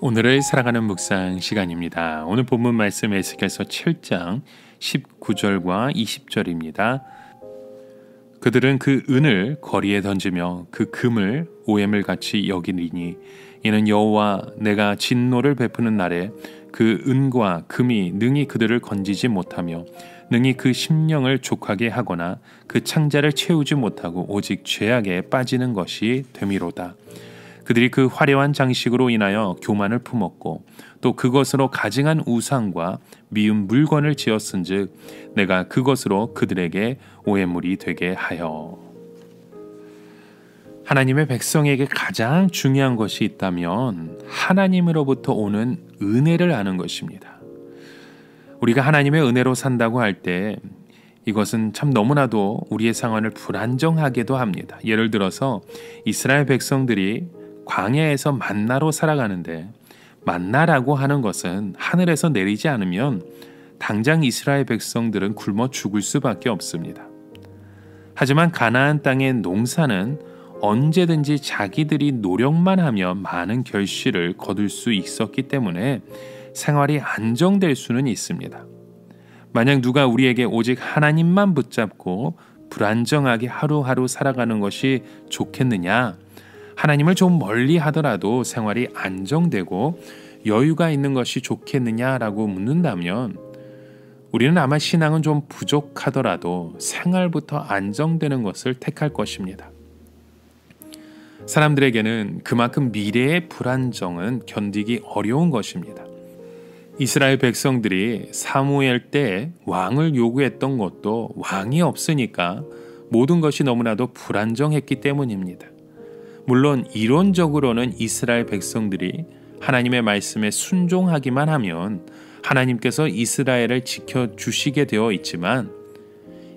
오늘을 살아가는 묵상 시간입니다. 오늘 본문 말씀 에스겔서 7장 19절과 20절입니다. 그들은 그 은을 거리에 던지며 그 금을 오해물같이 여기리니 이는 여호와 내가 진노를 베푸는 날에 그 은과 금이 능히 그들을 건지지 못하며 능히 그 심령을 족하게 하거나 그 창자를 채우지 못하고 오직 죄악에 빠지는 것이 됨이로다. 그들이 그 화려한 장식으로 인하여 교만을 품었고 또 그것으로 가증한 우상과 미운 물건을 지었은즉 내가 그것으로 그들에게 오해물이 되게 하여. 하나님의 백성에게 가장 중요한 것이 있다면 하나님으로부터 오는 은혜를 아는 것입니다. 우리가 하나님의 은혜로 산다고 할 때 이것은 참 너무나도 우리의 상황을 불안정하게도 합니다. 예를 들어서 이스라엘 백성들이 광야에서 만나로 살아가는데 만나라고 하는 것은 하늘에서 내리지 않으면 당장 이스라엘 백성들은 굶어 죽을 수밖에 없습니다. 하지만 가나안 땅의 농사는 언제든지 자기들이 노력만 하면 많은 결실을 거둘 수 있었기 때문에 생활이 안정될 수는 있습니다. 만약 누가 우리에게 오직 하나님만 붙잡고 불안정하게 하루하루 살아가는 것이 좋겠느냐? 하나님을 좀 멀리 하더라도 생활이 안정되고 여유가 있는 것이 좋겠느냐라고 묻는다면 우리는 아마 신앙은 좀 부족하더라도 생활부터 안정되는 것을 택할 것입니다. 사람들에게는 그만큼 미래의 불안정은 견디기 어려운 것입니다. 이스라엘 백성들이 사무엘 때 왕을 요구했던 것도 왕이 없으니까 모든 것이 너무나도 불안정했기 때문입니다. 물론 이론적으로는 이스라엘 백성들이 하나님의 말씀에 순종하기만 하면 하나님께서 이스라엘을 지켜주시게 되어 있지만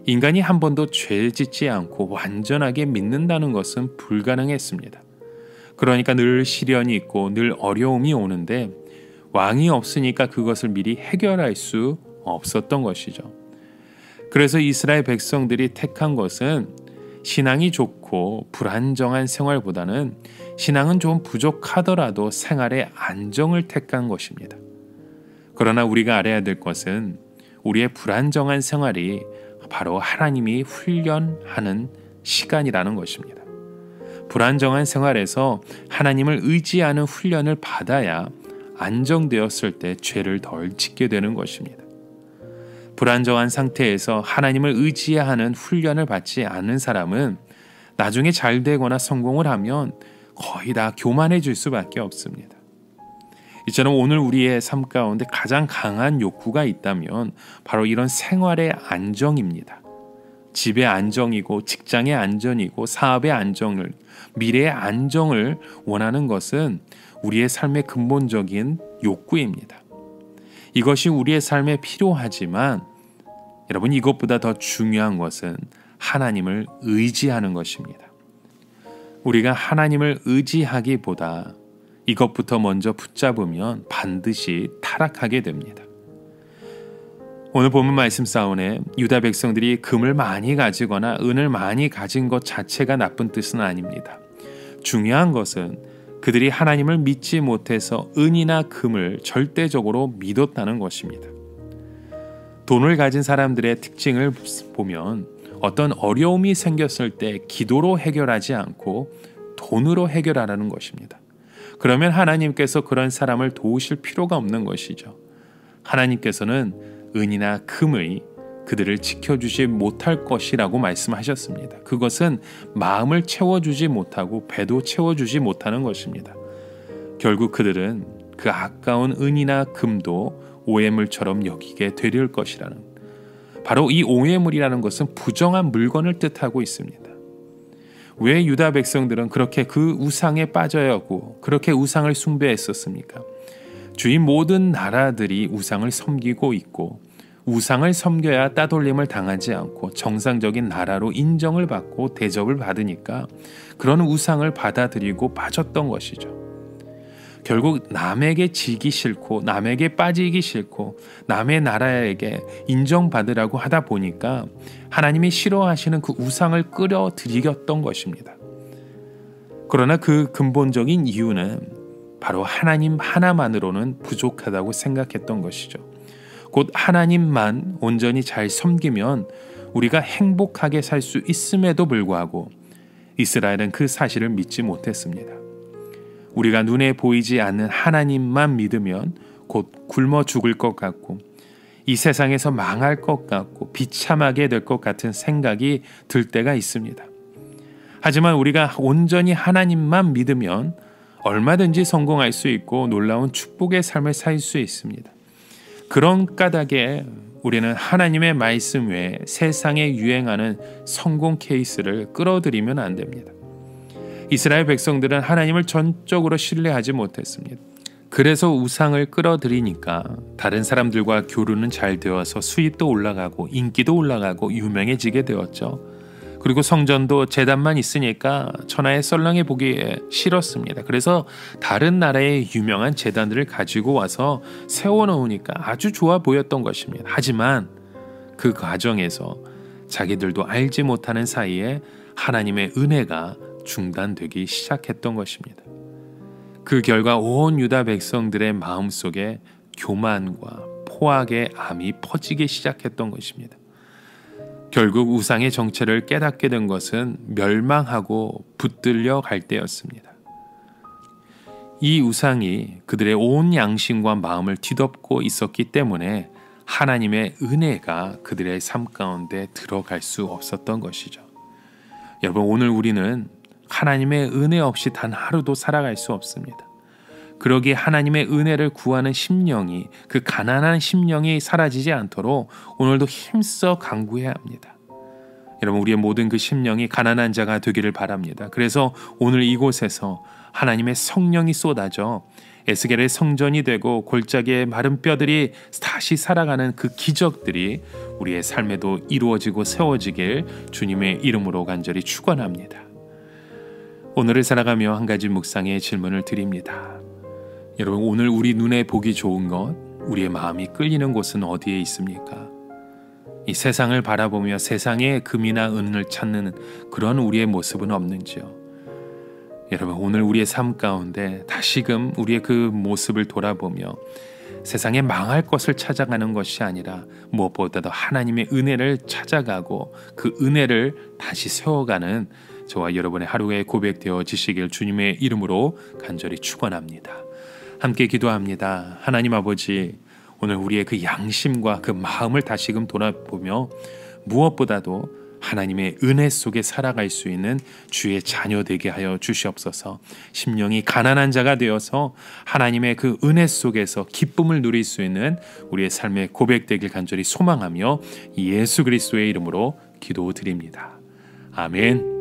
인간이 한 번도 죄 짓지 않고 완전하게 믿는다는 것은 불가능했습니다. 그러니까 늘 시련이 있고 늘 어려움이 오는데 왕이 없으니까 그것을 미리 해결할 수 없었던 것이죠. 그래서 이스라엘 백성들이 택한 것은 신앙이 좋고 불안정한 생활보다는 신앙은 좀 부족하더라도 생활의 안정을 택한 것입니다. 그러나 우리가 알아야 될 것은 우리의 불안정한 생활이 바로 하나님이 훈련하는 시간이라는 것입니다. 불안정한 생활에서 하나님을 의지하는 훈련을 받아야 안정되었을 때 죄를 덜 짓게 되는 것입니다. 불안정한 상태에서 하나님을 의지하는 훈련을 받지 않는 사람은 나중에 잘 되거나 성공을 하면 거의 다 교만해질 수밖에 없습니다. 이처럼 오늘 우리의 삶 가운데 가장 강한 욕구가 있다면 바로 이런 생활의 안정입니다. 집의 안정이고 직장의 안정이고 사업의 안정을, 미래의 안정을 원하는 것은 우리의 삶의 근본적인 욕구입니다. 이것이 우리의 삶에 필요하지만 여러분 이것보다 더 중요한 것은 하나님을 의지하는 것입니다. 우리가 하나님을 의지하기보다 이것부터 먼저 붙잡으면 반드시 타락하게 됩니다. 오늘 본문 말씀 가운데 유다 백성들이 금을 많이 가지거나 은을 많이 가진 것 자체가 나쁜 뜻은 아닙니다. 중요한 것은 그들이 하나님을 믿지 못해서 은이나 금을 절대적으로 믿었다는 것입니다. 돈을 가진 사람들의 특징을 보면 어떤 어려움이 생겼을 때 기도로 해결하지 않고 돈으로 해결하라는 것입니다. 그러면 하나님께서 그런 사람을 도우실 필요가 없는 것이죠. 하나님께서는 은이나 금의 그들을 지켜주지 못할 것이라고 말씀하셨습니다. 그것은 마음을 채워주지 못하고 배도 채워주지 못하는 것입니다. 결국 그들은 그 아까운 은이나 금도 오해물처럼 여기게 되릴 것이라는, 바로 이 오해물이라는 것은 부정한 물건을 뜻하고 있습니다. 왜 유다 백성들은 그렇게 그 우상에 빠져야 하고 그렇게 우상을 숭배했었습니까? 주위 모든 나라들이 우상을 섬기고 있고 우상을 섬겨야 따돌림을 당하지 않고 정상적인 나라로 인정을 받고 대접을 받으니까 그런 우상을 받아들이고 빠졌던 것이죠. 결국 남에게 지기 싫고 남에게 빠지기 싫고 남의 나라에게 인정받으라고 하다 보니까 하나님이 싫어하시는 그 우상을 끌어들이겼던 것입니다. 그러나 그 근본적인 이유는 바로 하나님 하나만으로는 부족하다고 생각했던 것이죠. 곧 하나님만 온전히 잘 섬기면 우리가 행복하게 살 수 있음에도 불구하고 이스라엘은 그 사실을 믿지 못했습니다. 우리가 눈에 보이지 않는 하나님만 믿으면 곧 굶어 죽을 것 같고 이 세상에서 망할 것 같고 비참하게 될 것 같은 생각이 들 때가 있습니다. 하지만 우리가 온전히 하나님만 믿으면 얼마든지 성공할 수 있고 놀라운 축복의 삶을 살 수 있습니다. 그런 까닭에 우리는 하나님의 말씀 외에 세상에 유행하는 성공 케이스를 끌어들이면 안 됩니다. 이스라엘 백성들은 하나님을 전적으로 신뢰하지 못했습니다. 그래서 우상을 끌어들이니까 다른 사람들과 교류는 잘 되어서 수입도 올라가고 인기도 올라가고 유명해지게 되었죠. 그리고 성전도 제단만 있으니까 천하에 썰렁해 보기 싫었습니다. 그래서 다른 나라의 유명한 제단들을 가지고 와서 세워놓으니까 아주 좋아 보였던 것입니다. 하지만 그 과정에서 자기들도 알지 못하는 사이에 하나님의 은혜가 중단되기 시작했던 것입니다. 그 결과 온 유다 백성들의 마음속에 교만과 포악의 암이 퍼지기 시작했던 것입니다. 결국 우상의 정체를 깨닫게 된 것은 멸망하고 붙들려 갈 때였습니다. 이 우상이 그들의 온 양심과 마음을 뒤덮고 있었기 때문에 하나님의 은혜가 그들의 삶 가운데 들어갈 수 없었던 것이죠. 여러분, 오늘 우리는 하나님의 은혜 없이 단 하루도 살아갈 수 없습니다. 그러기에 하나님의 은혜를 구하는 심령이, 그 가난한 심령이 사라지지 않도록 오늘도 힘써 간구해야 합니다. 여러분, 우리의 모든 그 심령이 가난한 자가 되기를 바랍니다. 그래서 오늘 이곳에서 하나님의 성령이 쏟아져 에스겔의 성전이 되고 골짜기의 마른 뼈들이 다시 살아가는 그 기적들이 우리의 삶에도 이루어지고 세워지길 주님의 이름으로 간절히 축원합니다. 오늘을 살아가며 한 가지 묵상의 질문을 드립니다. 여러분, 오늘 우리 눈에 보기 좋은 것, 우리의 마음이 끌리는 곳은 어디에 있습니까? 이 세상을 바라보며 세상의 금이나 은을 찾는 그런 우리의 모습은 없는지요? 여러분, 오늘 우리의 삶 가운데 다시금 우리의 그 모습을 돌아보며 세상에 망할 것을 찾아가는 것이 아니라 무엇보다도 하나님의 은혜를 찾아가고 그 은혜를 다시 세워가는 저와 여러분의 하루에 고백되어지시길 주님의 이름으로 간절히 축원합니다. 함께 기도합니다. 하나님 아버지, 오늘 우리의 그 양심과 그 마음을 다시금 돌아보며 무엇보다도 하나님의 은혜 속에 살아갈 수 있는 주의 자녀 되게 하여 주시옵소서. 심령이 가난한 자가 되어서 하나님의 그 은혜 속에서 기쁨을 누릴 수 있는 우리의 삶의 고백되길 간절히 소망하며 예수 그리스도의 이름으로 기도드립니다. 아멘.